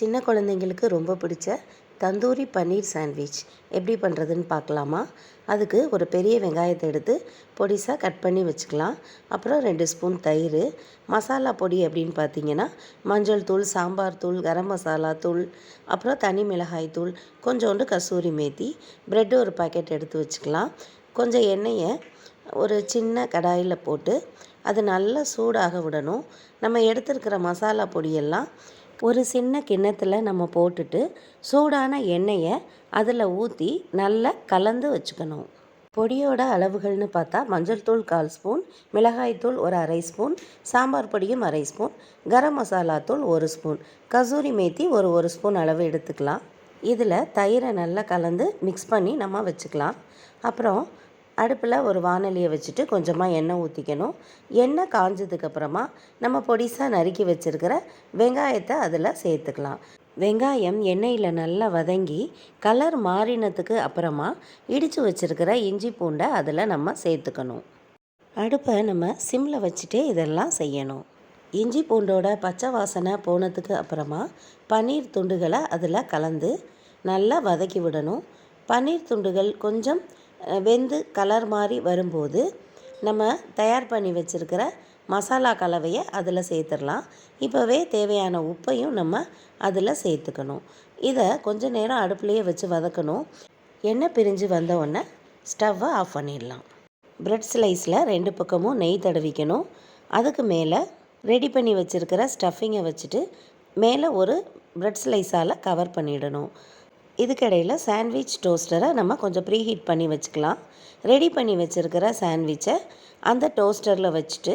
சின்ன குழந்தைங்களுக்கு ரொம்ப பிடிச்ச தந்தூரி பன்னீர் சாண்ட்விச் எப்படி பண்ணுறதுன்னு பார்க்கலாமா? அதுக்கு ஒரு பெரிய வெங்காயத்தை எடுத்து பொடிசாக கட் பண்ணி வச்சுக்கலாம். அப்புறம் 2 ஸ்பூன் தயிர், மசாலா பொடி அப்படின்னு பார்த்தீங்கன்னா மஞ்சள் தூள், சாம்பார் தூள், கரம் மசாலா தூள், அப்புறம் தனி மிளகாய் தூள், கொஞ்சோண்டு கசூரி மேத்தி, ப்ரெட் ஒரு பாக்கெட் எடுத்து வச்சுக்கலாம். கொஞ்சம் எண்ணெயை ஒரு சின்ன கடாயில் போட்டு அது நல்லா சூடாக விடணும். நம்ம எடுத்துருக்கிற மசாலா பொடியெல்லாம் ஒரு சின்ன கிண்ணத்தில் நம்ம போட்டுட்டு சூடான எண்ணெயை அதில் ஊற்றி நல்லா கலந்து வச்சுக்கணும். பொடியோட அளவுகள்னு பார்த்தா மஞ்சள் தூள் 1/4 ஸ்பூன், மிளகாய்த்தூள் ஒரு அரை ஸ்பூன், சாம்பார் பொடியும் அரை ஸ்பூன், கரம் மசாலா தூள் 1 ஸ்பூன், கசூரி மேத்தி ஒரு ஸ்பூன் அளவு எடுத்துக்கலாம். இதில் தயிரை நல்லா கலந்து மிக்ஸ் பண்ணி நம்ம வச்சுக்கலாம். அப்புறம் அடுப்பில் ஒரு வாணலியை வச்சுட்டு கொஞ்சமாக எண்ணெய் ஊற்றிக்கணும். எண்ணெய் காஞ்சதுக்கப்புறமா நம்ம பொடிசாக நறுக்கி வச்சுருக்கிற வெங்காயத்தை அதில் சேர்த்துக்கலாம். வெங்காயம் எண்ணெயில் நல்லா வதங்கி கலர் மாறினதுக்கு அப்புறமா இடித்து வச்சுருக்கிற இஞ்சி பூண்டை அதில் நம்ம சேர்த்துக்கணும். அடுப்பை நம்ம சிம்மில் வச்சுட்டே இதெல்லாம் செய்யணும். இஞ்சி பூண்டோட பச்சை வாசனை போனதுக்கு அப்புறமா பன்னீர் துண்டுகளை அதில் கலந்து நல்லா வதக்கி விடணும். பன்னீர் துண்டுகள் கொஞ்சம் வெந்து கலர் மாதிரி வரும்போது நம்ம தயார் பண்ணி வச்சுருக்கிற மசாலா கலவையை அதில் சேர்த்துடலாம். இப்போவே தேவையான உப்பையும் நம்ம அதில் சேர்த்துக்கணும். இதை கொஞ்சம் நேரம் அடுப்புலையே வச்சு வதக்கணும். எண்ணெய் பிரிஞ்சு வந்தவுடனே ஸ்டவ்வை ஆஃப் பண்ணிடலாம். ப்ரெட் ஸ்லைஸில் 2 பக்கமும் நெய் தடவிக்கணும். அதுக்கு மேலே ரெடி பண்ணி வச்சுருக்கிற ஸ்டஃபிங்கை வச்சுட்டு மேலே ஒரு ப்ரெட் ஸ்லைஸால் கவர் பண்ணிடணும். இதுக்கிடையில் சாண்ட்விச் டோஸ்டரை நம்ம கொஞ்சம் ப்ரீஹீட் பண்ணி வச்சுக்கலாம். ரெடி பண்ணி வச்சுருக்கிற சாண்ட்விச்சை அந்த டோஸ்டரில் வச்சுட்டு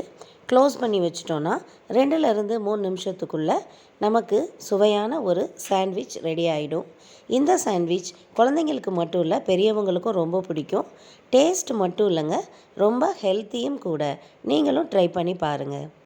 க்ளோஸ் பண்ணி வச்சிட்டோன்னா 2லேருந்து 3 நிமிஷத்துக்குள்ளே நமக்கு சுவையான ஒரு சாண்ட்விச் ரெடி ஆகிடும். இந்த சாண்ட்விச் குழந்தைங்களுக்கு மட்டும் இல்லை, பெரியவங்களுக்கும் ரொம்ப பிடிக்கும். டேஸ்ட் மட்டும் இல்லைங்க, ரொம்ப ஹெல்த்தியும் கூட. நீங்களும் ட்ரை பண்ணி பாருங்கள்.